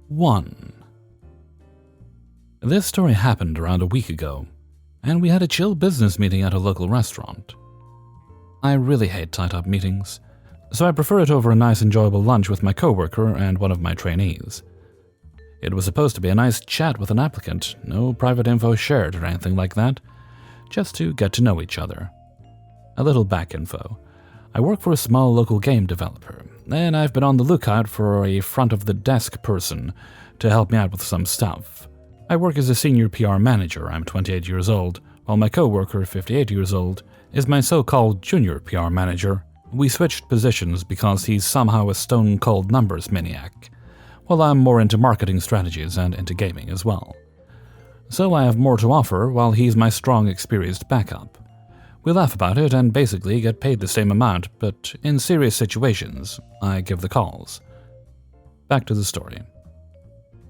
1. This story happened around a week ago, and we had a chill business meeting at a local restaurant. I really hate tied-up meetings, so I prefer it over a nice enjoyable lunch with my coworker and one of my trainees. It was supposed to be a nice chat with an applicant, no private info shared or anything like that, just to get to know each other. A little back info. I work for a small local game developer, and I've been on the lookout for a front-of-the-desk person to help me out with some stuff. I work as a senior PR manager. I'm 28 years old, while my coworker, 58 years old, is my so-called junior PR manager. We switched positions because he's somehow a stone-cold numbers maniac, while I'm more into marketing strategies and into gaming as well. So I have more to offer, while he's my strong, experienced backup. We laugh about it and basically get paid the same amount, but in serious situations, I give the calls. Back to the story.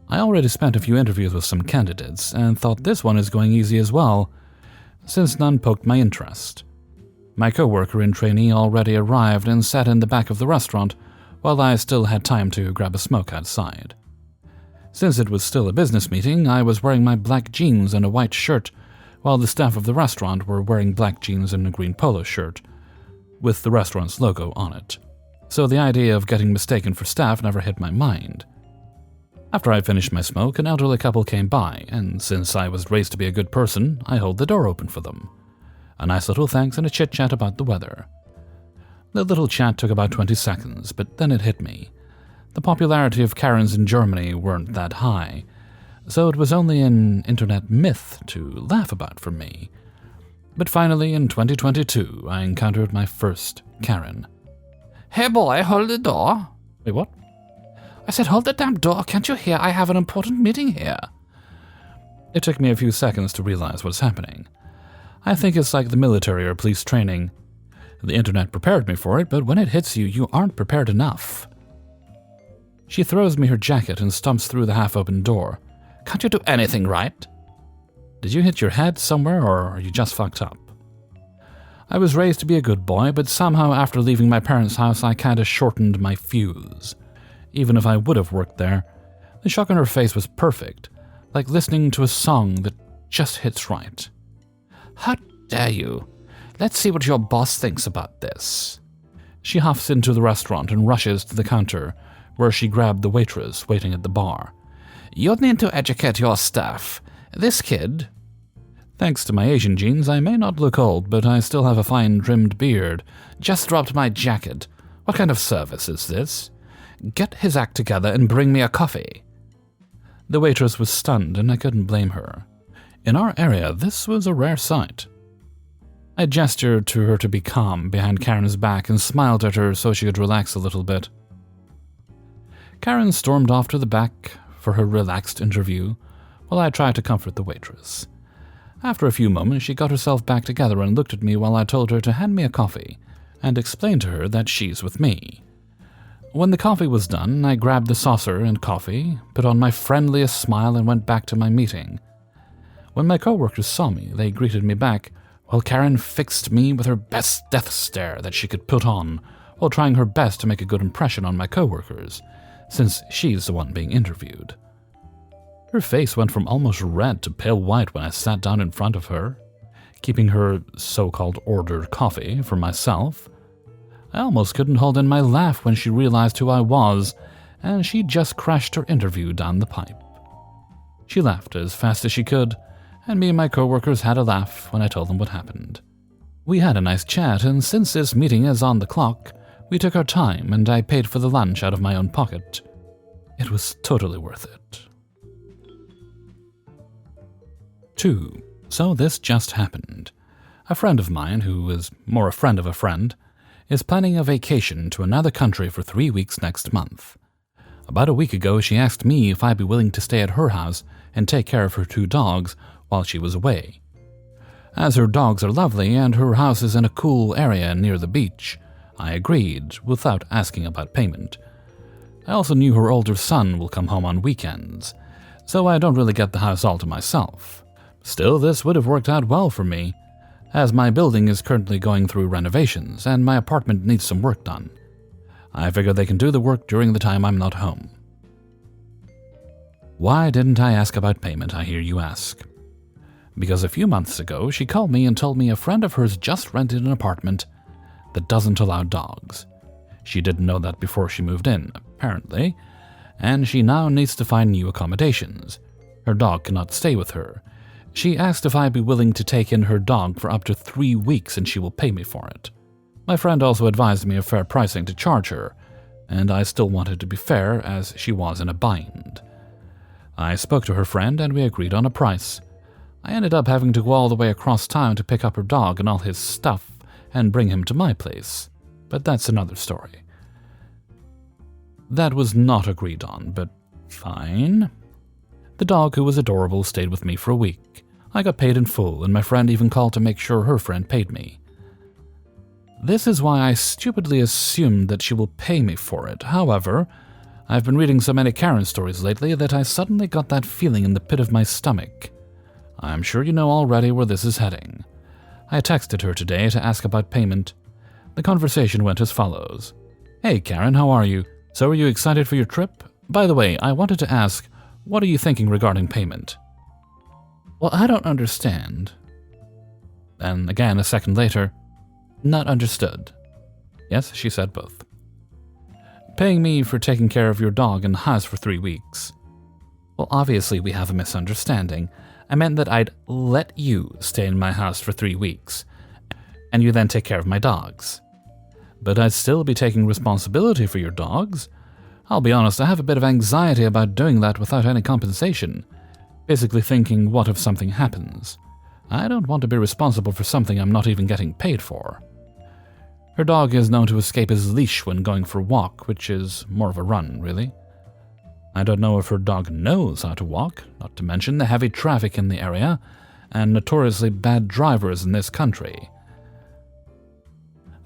I already spent a few interviews with some candidates and thought this one is going easy as well, since none poked my interest. My coworker and trainee already arrived and sat in the back of the restaurant, while I still had time to grab a smoke outside. Since it was still a business meeting, I was wearing my black jeans and a white shirt, while the staff of the restaurant were wearing black jeans and a green polo shirt, with the restaurant's logo on it. So the idea of getting mistaken for staff never hit my mind. After I finished my smoke, an elderly couple came by, and since I was raised to be a good person, I held the door open for them. A nice little thanks and a chit-chat about the weather. The little chat took about 20 seconds, but then it hit me. The popularity of Karens in Germany weren't that high, so it was only an internet myth to laugh about for me. But finally, in 2022, I encountered my first Karen. Hey boy, hold the door. Wait, what? I said hold the damn door, can't you hear? I have an important meeting here. It took me a few seconds to realize what's happening. I think it's like the military or police training. The internet prepared me for it, but when it hits you, you aren't prepared enough. She throws me her jacket and stumps through the half-open door. Can't you do anything right? Did you hit your head somewhere, or are you just fucked up? I was raised to be a good boy, but somehow after leaving my parents' house, I kinda shortened my fuse. Even if I would have worked there, the shock on her face was perfect, like listening to a song that just hits right. How dare you? Let's see what your boss thinks about this. She huffs into the restaurant and rushes to the counter, where she grabbed the waitress waiting at the bar. You need to educate your staff. This kid... Thanks to my Asian genes, I may not look old, but I still have a fine trimmed beard. Just dropped my jacket. What kind of service is this? Get his act together and bring me a coffee. The waitress was stunned, and I couldn't blame her. In our area, this was a rare sight. I gestured to her to be calm behind Karen's back and smiled at her so she could relax a little bit. Karen stormed off to the back for her relaxed interview, while I tried to comfort the waitress. After a few moments, she got herself back together and looked at me while I told her to hand me a coffee, and explained to her that she's with me. When the coffee was done, I grabbed the saucer and coffee, put on my friendliest smile, and went back to my meeting. When my coworkers saw me, they greeted me back, while Karen fixed me with her best death stare that she could put on, while trying her best to make a good impression on my coworkers, since she's the one being interviewed. Her face went from almost red to pale white when I sat down in front of her, keeping her so-called ordered coffee for myself. I almost couldn't hold in my laugh when she realized who I was, and she just crashed her interview down the pipe. She laughed as fast as she could, and me and my coworkers had a laugh when I told them what happened. We had a nice chat, and since this meeting is on the clock, we took our time and I paid for the lunch out of my own pocket. It was totally worth it. 2. So this just happened. A friend of mine, who is more a friend of a friend, is planning a vacation to another country for 3 weeks next month. About a week ago, she asked me if I'd be willing to stay at her house and take care of her 2 dogs while she was away. As her dogs are lovely and her house is in a cool area near the beach, I agreed without asking about payment. I also knew her older son will come home on weekends, so I don't really get the house all to myself. Still, this would have worked out well for me, as my building is currently going through renovations and my apartment needs some work done. I figure they can do the work during the time I'm not home. Why didn't I ask about payment, I hear you ask? Because a few months ago, she called me and told me a friend of hers just rented an apartment that doesn't allow dogs. She didn't know that before she moved in, apparently, and she now needs to find new accommodations. Her dog cannot stay with her. She asked if I'd be willing to take in her dog for up to 3 weeks and she will pay me for it. My friend also advised me of fair pricing to charge her, and I still wanted to be fair as she was in a bind. I spoke to her friend and we agreed on a price. I ended up having to go all the way across town to pick up her dog and all his stuff and bring him to my place. But that's another story. That was not agreed on, but fine. The dog, who was adorable, stayed with me for a week. I got paid in full, and my friend even called to make sure her friend paid me. This is why I stupidly assumed that she will pay me for it. However, I've been reading so many Karen stories lately that I suddenly got that feeling in the pit of my stomach. I'm sure you know already where this is heading. I texted her today to ask about payment. The conversation went as follows. Hey Karen, how are you? So are you excited for your trip? By the way, I wanted to ask, what are you thinking regarding payment? Well, I don't understand. Then again, a second later, not understood. Yes, she said both. Paying me for taking care of your dog and house for 3 weeks. Well, obviously we have a misunderstanding. I meant that I'd let you stay in my house for 3 weeks, and you then take care of my dogs. But I'd still be taking responsibility for your dogs. I'll be honest, I have a bit of anxiety about doing that without any compensation. Basically thinking, what if something happens? I don't want to be responsible for something I'm not even getting paid for. Her dog is known to escape his leash when going for a walk, which is more of a run, really. I don't know if her dog knows how to walk, not to mention the heavy traffic in the area and notoriously bad drivers in this country.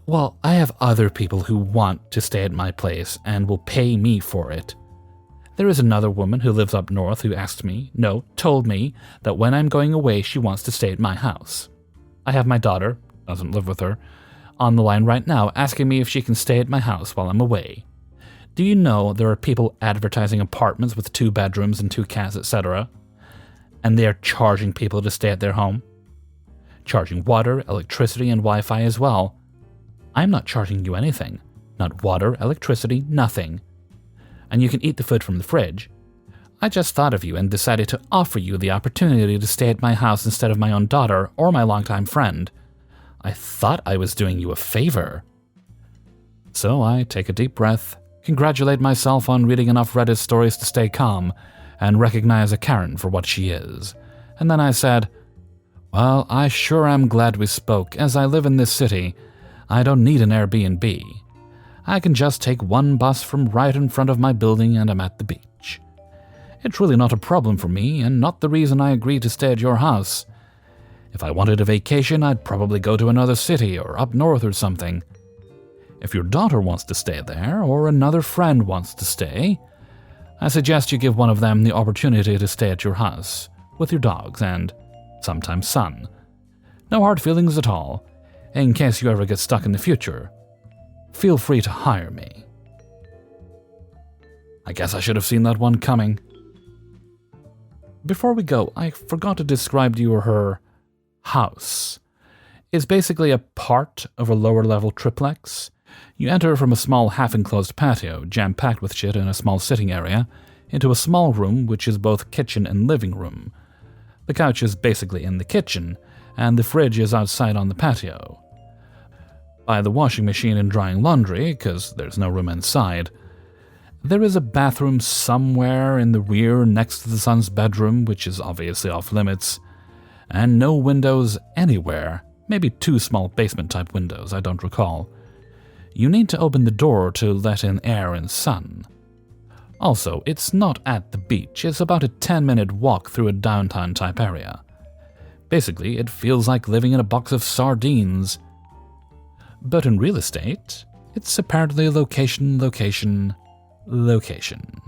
Well, I have other people who want to stay at my place and will pay me for it. There is another woman who lives up north who told me that when I'm going away she wants to stay at my house. I have my daughter, doesn't live with her, on the line right now asking me if she can stay at my house while I'm away. Do you know there are people advertising apartments with 2 bedrooms and 2 cats, etc., and they are charging people to stay at their home? Charging water, electricity, and Wi-Fi as well. I'm not charging you anything. Not water, electricity, nothing. And you can eat the food from the fridge. I just thought of you and decided to offer you the opportunity to stay at my house instead of my own daughter or my longtime friend. I thought I was doing you a favor. So I take a deep breath, congratulate myself on reading enough Reddit stories to stay calm, and recognize a Karen for what she is. And then I said, well, I sure am glad we spoke. As I live in this city, I don't need an Airbnb. I can just take 1 bus from right in front of my building and I'm at the beach. It's really not a problem for me and not the reason I agreed to stay at your house. If I wanted a vacation, I'd probably go to another city or up north or something. If your daughter wants to stay there or another friend wants to stay, I suggest you give one of them the opportunity to stay at your house with your dogs and sometimes son. No hard feelings at all. In case you ever get stuck in the future, feel free to hire me. I guess I should have seen that one coming. Before we go, I forgot to describe to you her house. It's basically a part of a lower-level triplex. You enter from a small half-enclosed patio, jam-packed with shit in a small sitting area, into a small room which is both kitchen and living room. The couch is basically in the kitchen, and the fridge is outside on the patio. By the washing machine and drying laundry, because there's no room inside. There is a bathroom somewhere in the rear next to the son's bedroom, which is obviously off limits, and no windows anywhere, maybe 2 small basement-type windows, I don't recall. You need to open the door to let in air and sun. Also, it's not at the beach, it's about a 10-minute walk through a downtown-type area. Basically, it feels like living in a box of sardines. But in real estate, it's apparently location, location, location.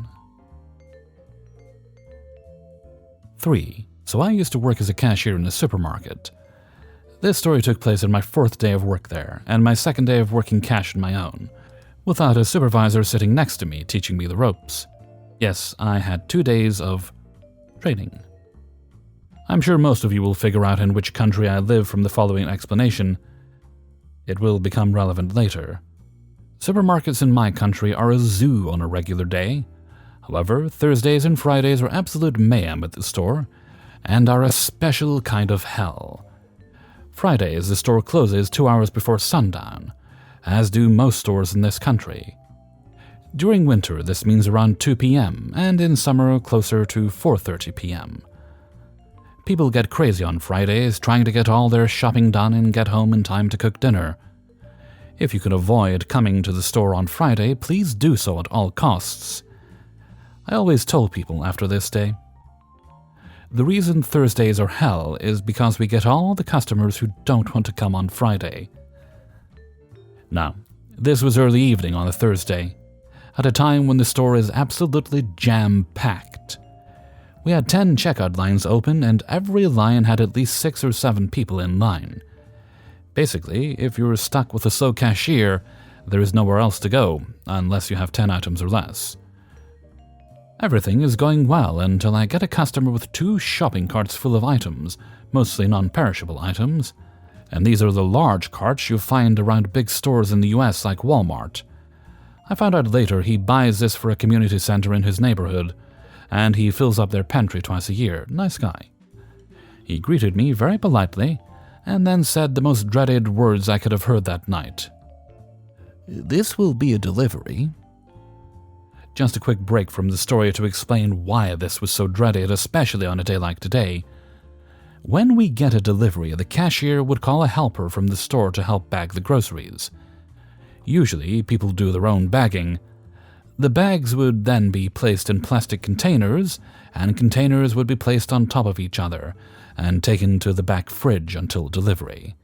3. So I used to work as a cashier in a supermarket. This story took place on my 4th day of work there, and my 2nd day of working cash on my own, without a supervisor sitting next to me teaching me the ropes. Yes, I had 2 days of Trading. I'm sure most of you will figure out in which country I live from the following explanation. It will become relevant later. Supermarkets in my country are a zoo on a regular day. However, Thursdays and Fridays are absolute mayhem at the store, and are a special kind of hell. Fridays, the store closes 2 hours before sundown, as do most stores in this country. During winter, this means around 2 p.m., and in summer, closer to 4:30 p.m. People get crazy on Fridays, trying to get all their shopping done and get home in time to cook dinner. If you can avoid coming to the store on Friday, please do so at all costs. I always told people after this day, the reason Thursdays are hell is because we get all the customers who don't want to come on Friday. Now, this was early evening on a Thursday, at a time when the store is absolutely jam-packed. We had 10 checkout lines open, and every line had at least 6 or 7 people in line. Basically, if you're stuck with a slow cashier, there is nowhere else to go, unless you have 10 items or less. Everything is going well until I get a customer with 2 shopping carts full of items, mostly non-perishable items, and these are the large carts you find around big stores in the US like Walmart. I found out later he buys this for a community center in his neighborhood, and he fills up their pantry twice a year. Nice guy. He greeted me very politely, and then said the most dreaded words I could have heard that night. "This will be a delivery." Just a quick break from the story to explain why this was so dreaded, especially on a day like today. When we get a delivery, the cashier would call a helper from the store to help bag the groceries. Usually, people do their own bagging. The bags would then be placed in plastic containers, and containers would be placed on top of each other and taken to the back fridge until delivery.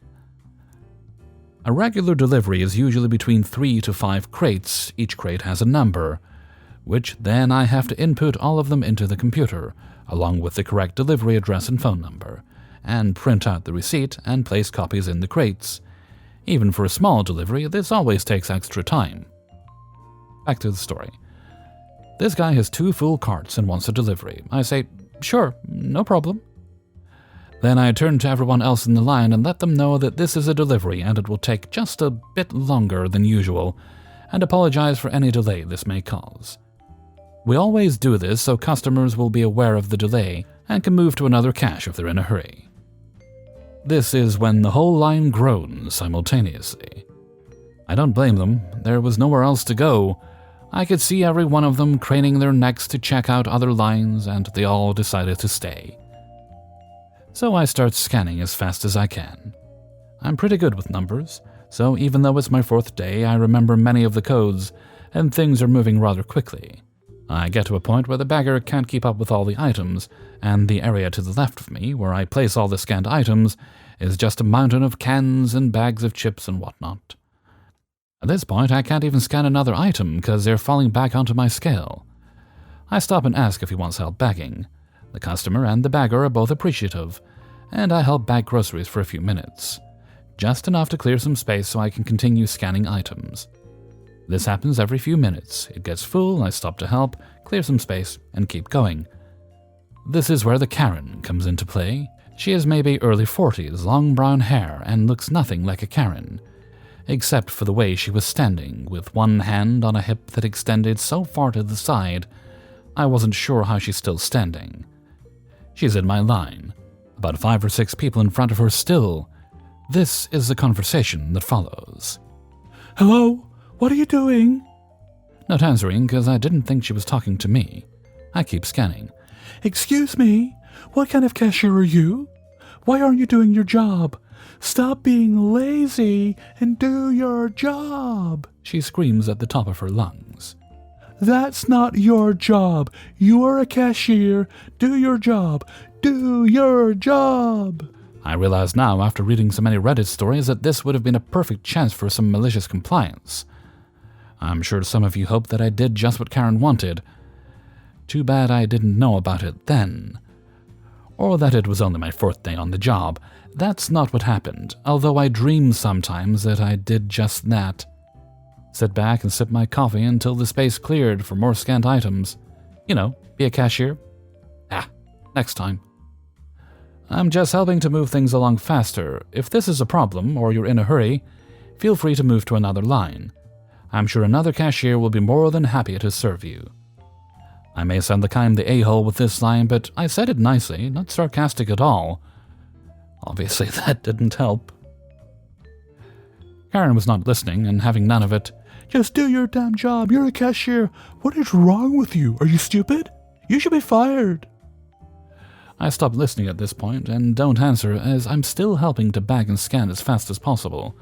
A regular delivery is usually between 3 to 5 crates. Each crate has a number, which then I have to input all of them into the computer, along with the correct delivery address and phone number, and print out the receipt and place copies in the crates. Even for a small delivery, this always takes extra time. Back to the story. This guy has 2 full carts and wants a delivery. I say, "Sure, no problem." Then I turn to everyone else in the line and let them know that this is a delivery and it will take just a bit longer than usual, and apologize for any delay this may cause. We always do this so customers will be aware of the delay and can move to another cache if they're in a hurry. This is when the whole line groans simultaneously. I don't blame them. There was nowhere else to go. I could see every one of them craning their necks to check out other lines, and they all decided to stay. So I start scanning as fast as I can. I'm pretty good with numbers, so even though it's my 4th day, I remember many of the codes, and things are moving rather quickly. I get to a point where the bagger can't keep up with all the items, and the area to the left of me, where I place all the scanned items, is just a mountain of cans and bags of chips and whatnot. At this point, I can't even scan another item because they're falling back onto my scale. I stop and ask if he wants help bagging. The customer and the bagger are both appreciative, and I help bag groceries for a few minutes. Just enough to clear some space so I can continue scanning items. This happens every few minutes. It gets full, I stop to help, clear some space, and keep going. This is where the Karen comes into play. She is maybe early 40s, long brown hair, and looks nothing like a Karen, except for the way she was standing, with one hand on a hip that extended so far to the side, I wasn't sure how she's still standing. She's in my line, about 5 or 6 people in front of her still. This is the conversation that follows. "Hello? What are you doing?" Not answering because I didn't think she was talking to me. I keep scanning. "Excuse me, what kind of cashier are you? Why aren't you doing your job? Stop being lazy and do your job," she screams at the top of her lungs. "That's not your job. You are a cashier. Do your job. Do your job." I realize now, after reading so many Reddit stories, that this would have been a perfect chance for some malicious compliance. I'm sure some of you hope that I did just what Karen wanted. Too bad I didn't know about it then. Or that it was only my 4th day on the job. That's not what happened, although I dream sometimes that I did just that. Sit back and sip my coffee until the space cleared for more scanned items. You know, be a cashier. Next time. I'm just helping to move things along faster. If this is a problem or you're in a hurry, feel free to move to another line. I'm sure another cashier will be more than happy to serve you. I may sound like I'm the a-hole with this line, but I said it nicely, not sarcastic at all. Obviously, that didn't help. Karen was not listening, and having none of it. Just do your damn job. You're a cashier. What is wrong with you? Are you stupid? You should be fired. I stopped listening at this point and don't answer, as I'm still helping to bag and scan as fast as possible.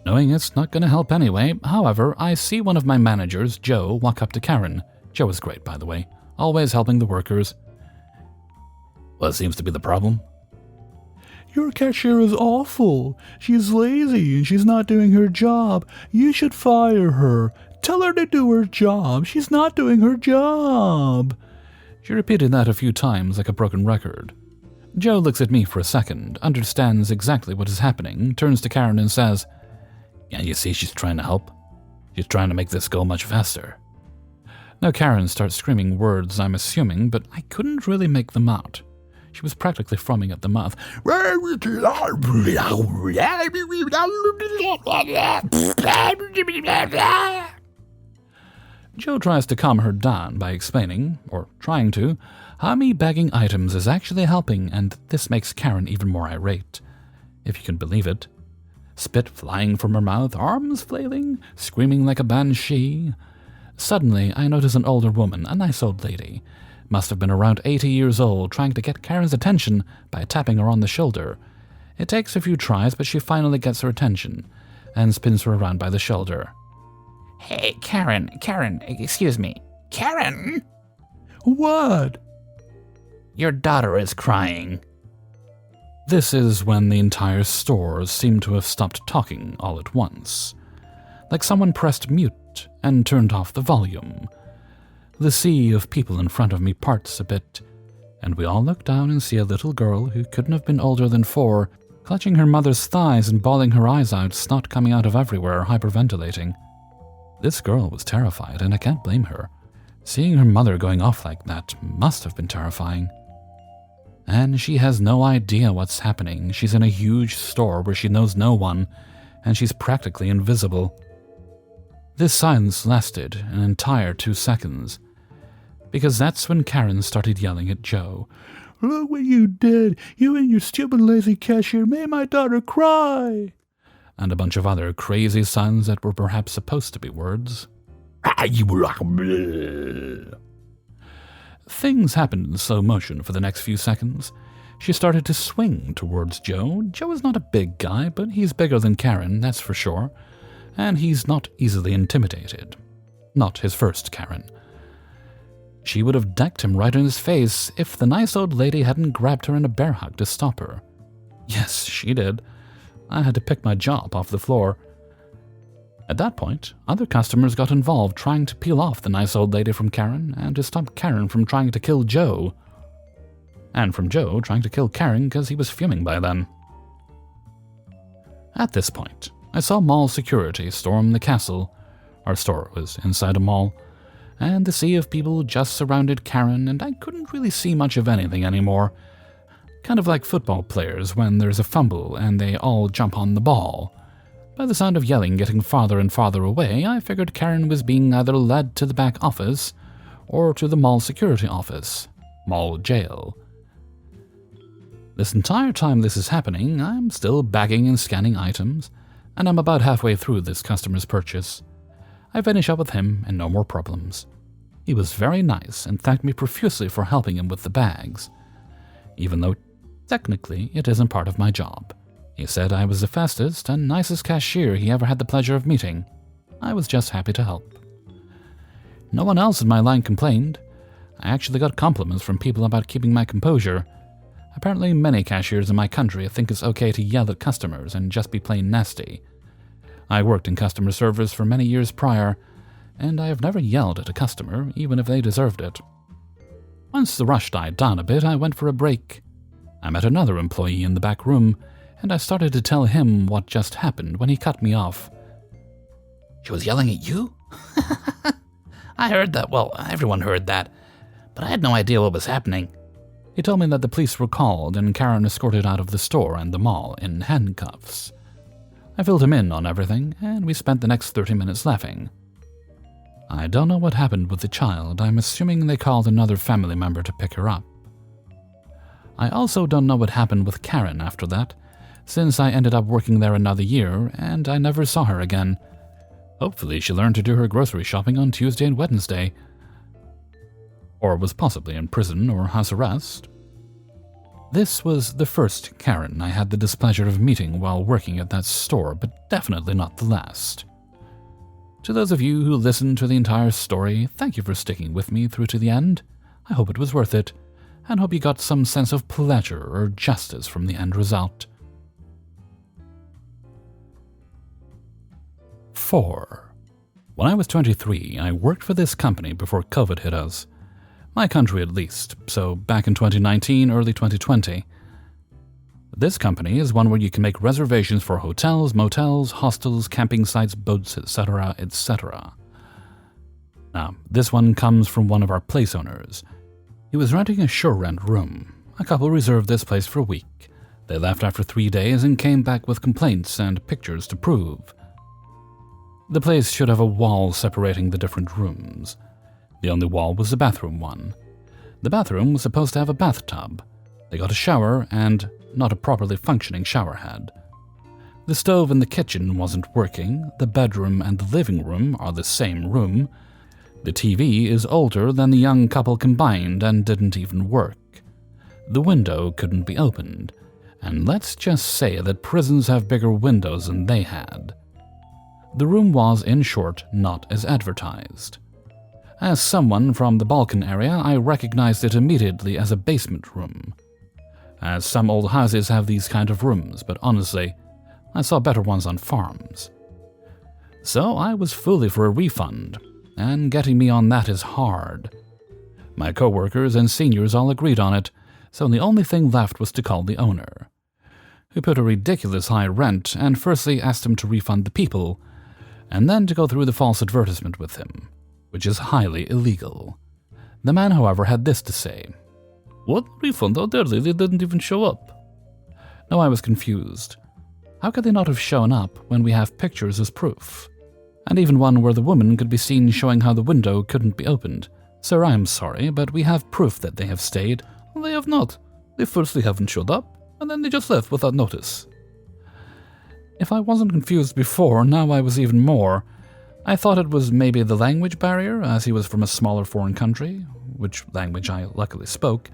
Knowing it's not going to help anyway, however, I see one of my managers, Joe, walk up to Karen. Joe is great, by the way, always helping the workers. What seems to be the problem? Your cashier is awful. She's lazy and she's not doing her job. You should fire her. Tell her to do her job. She's not doing her job. She repeated that a few times like a broken record. Joe looks at me for a second, understands exactly what is happening, turns to Karen and says, "Yeah, you see, she's trying to help. She's trying to make this go much faster." Now Karen starts screaming words, I'm assuming, but I couldn't really make them out. She was practically foaming at the mouth. Joe tries to calm her down by explaining, or trying to, how me bagging items is actually helping, and this makes Karen even more irate, if you can believe it. Spit flying from her mouth, arms flailing, screaming like a banshee. Suddenly, I notice an older woman, a nice old lady, must have been around 80 years old, trying to get Karen's attention by tapping her on the shoulder. It takes a few tries, but she finally gets her attention and spins her around by the shoulder. Hey, Karen, excuse me. Karen? What? Your daughter is crying. This is when the entire store seemed to have stopped talking all at once, like someone pressed mute and turned off the volume. The sea of people in front of me parts a bit, and we all look down and see a little girl who couldn't have been older than 4, clutching her mother's thighs and bawling her eyes out, snot coming out of everywhere, hyperventilating. This girl was terrified, and I can't blame her. Seeing her mother going off like that must have been terrifying. And she has no idea what's happening. She's in a huge store where she knows no one, and she's practically invisible. This silence lasted an entire 2 seconds, because that's when Karen started yelling at Joe. "Look what you did! You and your stupid lazy cashier made my daughter cry!" And a bunch of other crazy sounds that were perhaps supposed to be words. Things happened in slow motion for the next few seconds. She started to swing towards Joe. Joe is not a big guy, but he's bigger than Karen, that's for sure. And he's not easily intimidated. Not his first Karen. She would have decked him right in his face if the nice old lady hadn't grabbed her in a bear hug to stop her. Yes, she did. I had to pick my jaw up off the floor. At that point, other customers got involved trying to peel off the nice old lady from Karen and to stop Karen from trying to kill Joe. And from Joe trying to kill Karen because he was fuming by then. At this point, I saw mall security storm the castle. Our store was inside a mall, and the sea of people just surrounded Karen, and I couldn't really see much of anything anymore. Kind of like football players when there's a fumble and they all jump on the ball. By the sound of yelling getting farther and farther away, I figured Karen was being either led to the back office or to the mall security office, mall jail. This entire time this is happening, I'm still bagging and scanning items, and I'm about halfway through this customer's purchase. I finish up with him and no more problems. He was very nice and thanked me profusely for helping him with the bags, even though technically it isn't part of my job. He said I was the fastest and nicest cashier he ever had the pleasure of meeting. I was just happy to help. No one else in my line complained. I actually got compliments from people about keeping my composure. Apparently many cashiers in my country think it's okay to yell at customers and just be plain nasty. I worked in customer service for many years prior, and I have never yelled at a customer, even if they deserved it. Once the rush died down a bit, I went for a break. I met another employee in the back room, and I started to tell him what just happened when he cut me off. She was yelling at you? I heard that. Well, everyone heard that, but I had no idea what was happening. He told me that the police were called and Karen escorted out of the store and the mall in handcuffs. I filled him in on everything, and we spent the next 30 minutes laughing. I don't know what happened with the child. I'm assuming they called another family member to pick her up. I also don't know what happened with Karen after that, since I ended up working there another year and I never saw her again. Hopefully she learned to do her grocery shopping on Tuesday and Wednesday. Or was possibly in prison or house arrest. This was the first Karen I had the displeasure of meeting while working at that store, but definitely not the last. To those of you who listened to the entire story, thank you for sticking with me through to the end. I hope it was worth it, and hope you got some sense of pleasure or justice from the end result. 4. When I was 23, I worked for this company before COVID hit us. My country at least, so back in 2019, early 2020. This company is one where you can make reservations for hotels, motels, hostels, camping sites, boats, etc., etc. Now, this one comes from one of our place owners. He was renting a shore rent room. A couple reserved this place for a week. They left after 3 days and came back with complaints and pictures to prove. The place should have a wall separating the different rooms. The only wall was the bathroom one. The bathroom was supposed to have a bathtub. They got a shower and not a properly functioning shower head. The stove in the kitchen wasn't working. The bedroom and the living room are the same room. The TV is older than the young couple combined and didn't even work. The window couldn't be opened. And let's just say that prisons have bigger windows than they had. The room was, in short, not as advertised. As someone from the Balkan area, I recognized it immediately as a basement room. As some old houses have these kind of rooms, but honestly, I saw better ones on farms. So I was fully for a refund, and getting me on that is hard. My coworkers and seniors all agreed on it, so the only thing left was to call the owner, who put a ridiculous high rent and firstly asked him to refund the people, and then to go through the false advertisement with him, which is highly illegal. The man, however, had this to say. What? Refund? How dare they? They didn't even show up. No, I was confused. How could they not have shown up when we have pictures as proof? And even one where the woman could be seen showing how the window couldn't be opened. Sir, I am sorry, but we have proof that they have stayed. They have not. They firstly haven't showed up, and then they just left without notice. If I wasn't confused before, now I was even more. I thought it was maybe the language barrier, as he was from a smaller foreign country, which language I luckily spoke.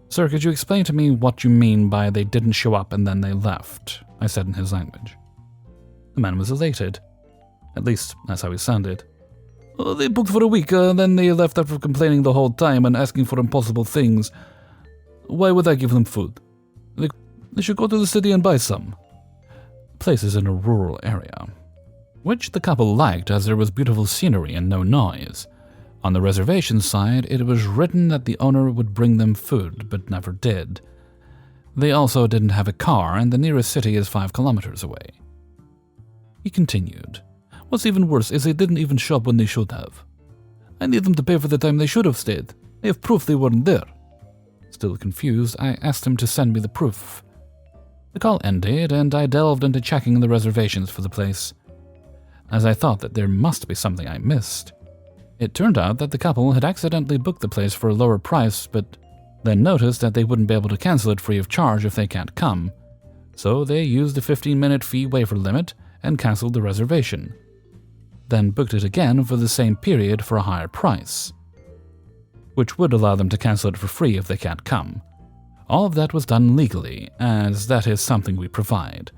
Sir, could you explain to me what you mean by they didn't show up and then they left? I said in his language. The man was elated. At least, that's how he sounded. Oh, they booked for a week, then they left after complaining the whole time and asking for impossible things. Why would I give them food? They should go to the city and buy some. The place is in a rural area, which the couple liked as there was beautiful scenery and no noise. On the reservation side, it was written that the owner would bring them food, but never did. They also didn't have a car, and the nearest city is 5 kilometers away. He continued. What's even worse is they didn't even show up when they should have. I need them to pay for the time they should have stayed. They have proof they weren't there. Still confused, I asked him to send me the proof. The call ended, and I delved into checking the reservations for the place, as I thought that there must be something I missed. It turned out that the couple had accidentally booked the place for a lower price, but then noticed that they wouldn't be able to cancel it free of charge if they can't come. So they used the 15-minute fee waiver limit and canceled the reservation, then booked it again for the same period for a higher price, which would allow them to cancel it for free if they can't come. All of that was done legally, as that is something we provide,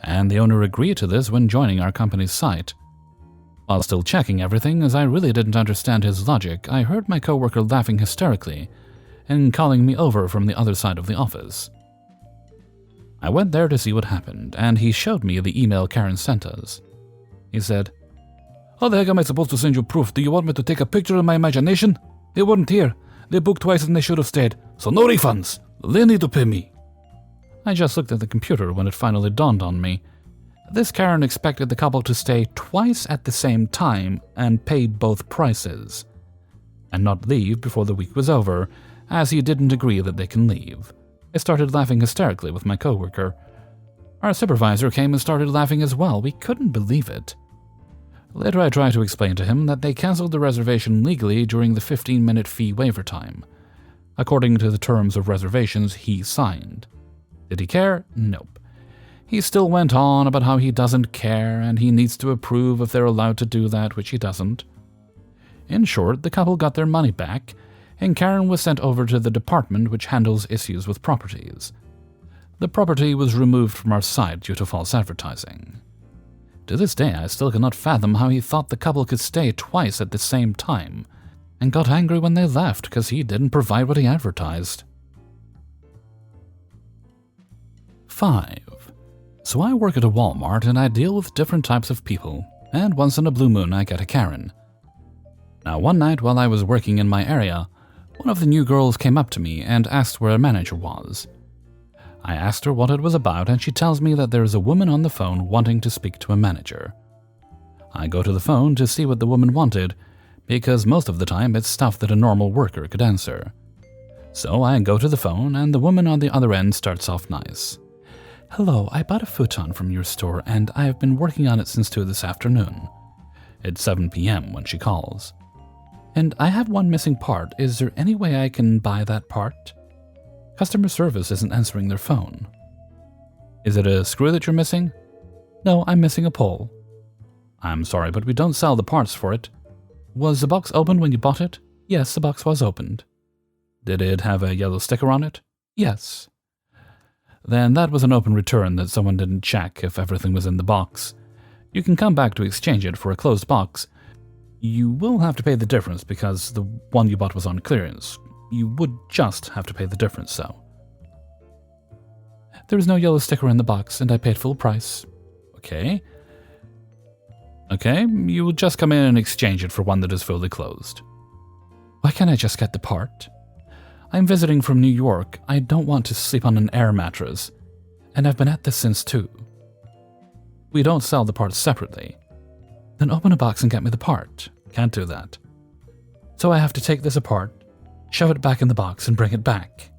and the owner agreed to this when joining our company's site. While still checking everything, as I really didn't understand his logic, I heard my coworker laughing hysterically and calling me over from the other side of the office. I went there to see what happened, and he showed me the email Karen sent us. He said, How the heck am I supposed to send you proof? Do you want me to take a picture of my imagination? They weren't here. They booked twice and they should have stayed, so no refunds. They need to pay me. I just looked at the computer when it finally dawned on me. This Karen expected the couple to stay twice at the same time and pay both prices, and not leave before the week was over, as he didn't agree that they can leave. I started laughing hysterically with my coworker. Our supervisor came and started laughing as well. We couldn't believe it. Later I tried to explain to him that they cancelled the reservation legally during the 15-minute fee waiver time, according to the terms of reservations he signed. Did he care? Nope. He still went on about how he doesn't care and he needs to approve if they're allowed to do that, which he doesn't. In short, the couple got their money back, and Karen was sent over to the department which handles issues with properties. The property was removed from our site due to false advertising. To this day, I still cannot fathom how he thought the couple could stay twice at the same time, and got angry when they left because he didn't provide what he advertised. 5. So I work at a Walmart and I deal with different types of people, and once in a blue moon I get a Karen. Now one night while I was working in my area, one of the new girls came up to me and asked where a manager was. I asked her what it was about and she tells me that there is a woman on the phone wanting to speak to a manager. I go to the phone to see what the woman wanted, because most of the time it's stuff that a normal worker could answer. So I go to the phone and the woman on the other end starts off nice. "Hello, I bought a futon from your store and I have been working on it since 2 this afternoon." It's 7 p.m. when she calls. "And I have one missing part. Is there any way I can buy that part?" Customer service isn't answering their phone. "Is it a screw that you're missing?" "No, I'm missing a pole." "I'm sorry, but we don't sell the parts for it." "Was the box opened when you bought it?" "Yes, the box was opened." "Did it have a yellow sticker on it?" "Yes." "Then that was an open return that someone didn't check if everything was in the box. You can come back to exchange it for a closed box. You will have to pay the difference because the one you bought was on clearance. You would just have to pay the difference, though." "There is no yellow sticker in the box, and I paid full price." Okay, you will just come in and exchange it for one that is fully closed." "Why can't I just get the part? I'm visiting from New York. I don't want to sleep on an air mattress, and I've been at this since 2. "We don't sell the parts separately." "Then open a box and get me the part." "Can't do that." "So I have to take this apart, shove it back in the box, and bring it back?"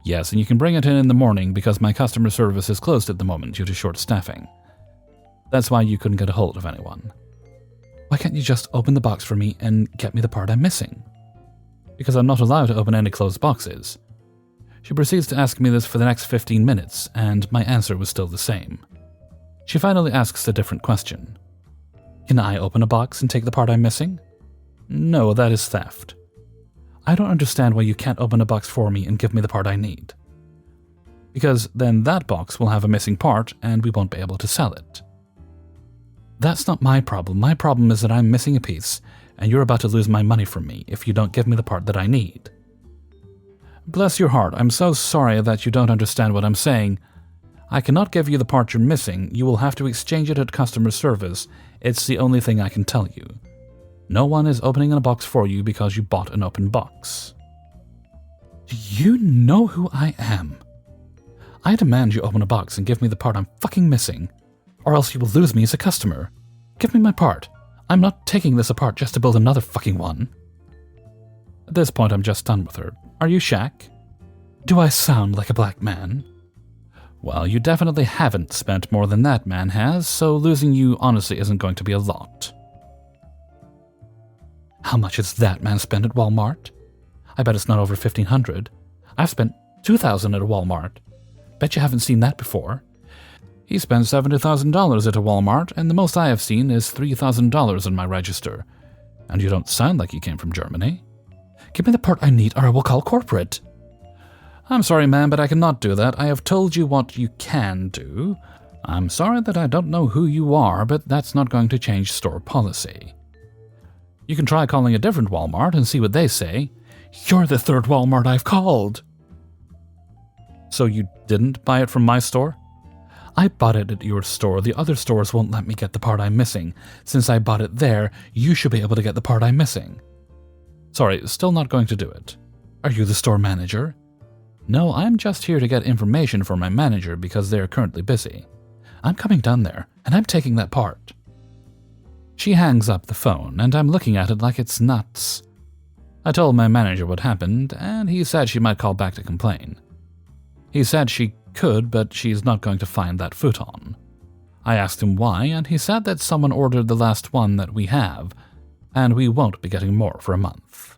"Yes, and you can bring it in the morning because my customer service is closed at the moment due to short staffing. That's why you couldn't get a hold of anyone." "Why can't you just open the box for me and get me the part I'm missing?" "Because I'm not allowed to open any closed boxes." She proceeds to ask me this for the next 15 minutes, and my answer was still the same. She finally asks a different question. "Can I open a box and take the part I'm missing?" "No, that is theft." "I don't understand why you can't open a box for me and give me the part I need." "Because then that box will have a missing part and we won't be able to sell it." "That's not my problem. My problem is that I'm missing a piece and you're about to lose my money from me if you don't give me the part that I need." "Bless your heart, I'm so sorry that you don't understand what I'm saying. I cannot give you the part you're missing. You will have to exchange it at customer service. It's the only thing I can tell you. No one is opening a box for you because you bought an open box." "Do you know who I am? I demand you open a box and give me the part I'm fucking missing, or else you will lose me as a customer. Give me my part. I'm not taking this apart just to build another fucking one." At this point, I'm just done with her. "Are you Shaq? Do I sound like a black man?" "Well, you definitely haven't spent more than that man has, so losing you honestly isn't going to be a lot." "How much has that man spent at Walmart? I bet it's not over $1,500. I've spent $2,000 at a Walmart. Bet you haven't seen that before." "He spent $70,000 at a Walmart, and the most I have seen is $3,000 in my register. And you don't sound like you came from Germany." "Give me the part I need or I will call corporate." "I'm sorry, ma'am, but I cannot do that. I have told you what you can do. I'm sorry that I don't know who you are, but that's not going to change store policy. You can try calling a different Walmart and see what they say." "You're the 3rd Walmart I've called." "So you didn't buy it from my store?" "I bought it at your store. The other stores won't let me get the part I'm missing. Since I bought it there, you should be able to get the part I'm missing." "Sorry, still not going to do it." "Are you the store manager?" "No, I'm just here to get information for my manager because they are currently busy. I'm coming down there, and I'm taking that part." She hangs up the phone, and I'm looking at it like it's nuts. I told my manager what happened, and he said she might call back to complain. He said she could, but she's not going to find that futon. I asked him why, and he said that someone ordered the last one that we have, and we won't be getting more for a month.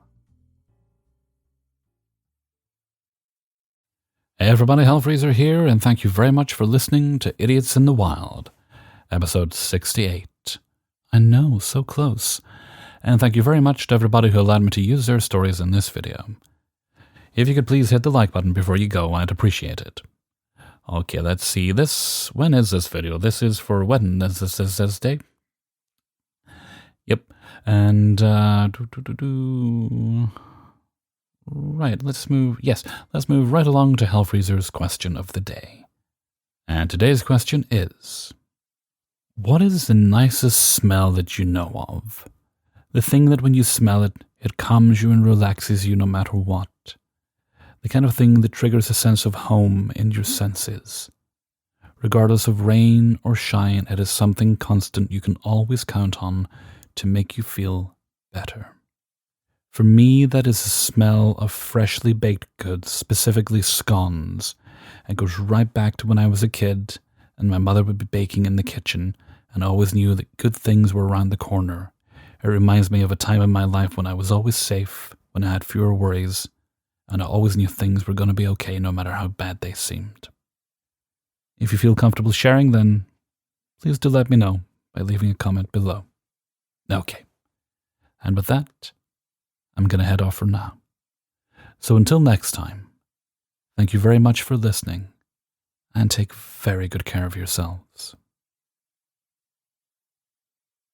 Hey everybody, Hellfreezer here, and thank you very much for listening to Idiots in the Wild, episode 68. I know, so close. And thank you very much to everybody who allowed me to use their stories in this video. If you could please hit the like button before you go, I'd appreciate it. Okay, let's see this. When is this video? This is for Wednesday. Yep. And, right, let's move right along to Hellfreezer's question of the day. And today's question is, what is the nicest smell that you know of? The thing that when you smell it, it calms you and relaxes you no matter what. The kind of thing that triggers a sense of home in your senses. Regardless of rain or shine, it is something constant you can always count on to make you feel better. For me, that is the smell of freshly baked goods, specifically scones. It goes right back to when I was a kid, and my mother would be baking in the kitchen, and I always knew that good things were around the corner. It reminds me of a time in my life when I was always safe, when I had fewer worries, and I always knew things were going to be okay no matter how bad they seemed. If you feel comfortable sharing, then please do let me know by leaving a comment below. Okay. And with that, I'm going to head off for now. So until next time, thank you very much for listening, and take very good care of yourself.